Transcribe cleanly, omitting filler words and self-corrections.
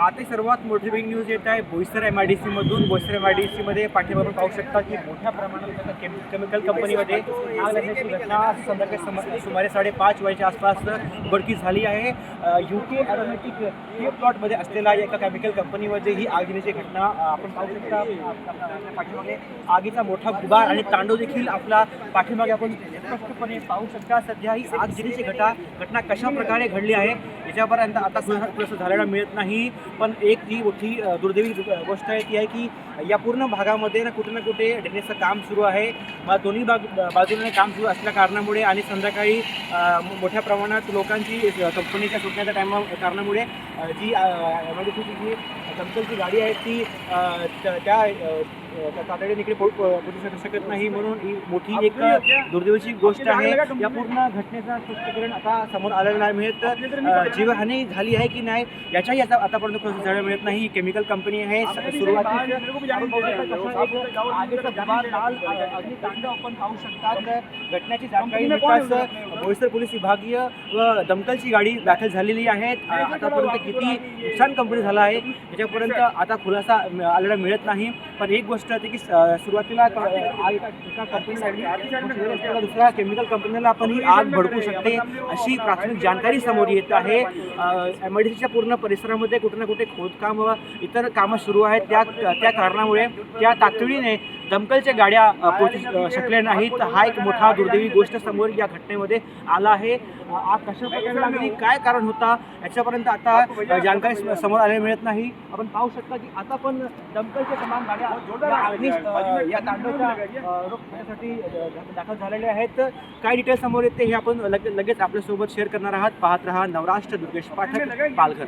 आता सर्वात मोठी बिग न्यूज येत आहे बोईसर MIDC मधून. बोईसर MIDC मध्ये पाठीमागून पाहू शकता की मोठ्या प्रमाणात केमिकल कंपनीमध्ये आग लागण्याची घटना संध्याकाळी सुमारे 5:30 वाजेच्या आसपास उघडकीस झाली आहे. UK एरोनॉटिक प्लॉटमध्ये असलेल्या एका केमिकल कंपनीमध्ये ही आग लागण्याची घटना आपण पाहू शकता. पाठीमागे आगीचा मोठा गुबार आणि तांडव देखील आपला पाठीमागे आपण स्पष्टपणे पाहू शकता. सध्या ही आग लागण्याची घटना कशा प्रकारे घडली आहे याच्यापर्यंत आता खुलासा झालेला मिळत नाही. पण एक जी मोठी दुर्दैवी गोष्ट आहे ती आहे की या पूर्ण भागामध्ये कुठे ना कुठे ड्रेनेजचं काम सुरू आहे. दोन्ही बाजूने काम सुरू असल्या कारणामुळे आणि संध्याकाळी मोठ्या प्रमाणात लोकांची कंपनीच्या सुटण्याच्या कारणामुळे जी MIDCची जी दमकलची गाडी आहे ती त्या तातडीने इकडे पोहोचू शकत नाही. म्हणून ही मोठी एक दुर्दैवाची गोष्ट आहे. या पूर्ण घटनेचं स्पष्टीकरण आता समोर आलेलं नाही मिळत. जीवहानी झाली आहे की नाही याच्याही आतापर्यंत खुलासा झालेला मिळत नाही. केमिकल कंपनी आहे. सुरुवातीला अग्नितांडव आपण पाहू शकतात. घटनेची जानकारी मिळताच बोईसर पोलीस विभागीय व दमकलची गाडी दाखल झालेली आहे. आतापर्यंत किती नुकसान कंपनी झालं आहे याच्यापर्यंत आता खुलासा आलेला मिळत नाही. पण एक गोष्ट होती की सुरुवातीला एका कंपनीला दुसऱ्या केमिकल कंपनीला पण ही आग भडकू शकते अशी प्राथमिक जानकारी समोर येत आहे. MIDCच्या पूर्ण परिसरामध्ये कुठे ना कुठे खोदकाम व इतर कामं सुरू आहेत. त्या कारणामुळे त्या तातडीने दमकलच्या गाड्या पोहोचू शकल्या नाहीत. हा एक मोठा दुर्दैवी गोष्ट समोर या घटनेमध्ये आला आहे. आग कशा प्रकारे लागली, काय कारण होता याच्यापर्यंत आता जानकारी समोर आलेली मिळत नाही. आपण पाहू शकता की आता पण दमकलच्या समान गाड्या या तांडवच्या रोखण्यासाठी दाखल झालेल्या आहेत. काय डिटेल्स समोर येते हे आपण लगेच आपल्यासोबत शेअर करणार आहात. पाहत रहा नवराष्ट्र. दुर्गेश पाठक, पालघर.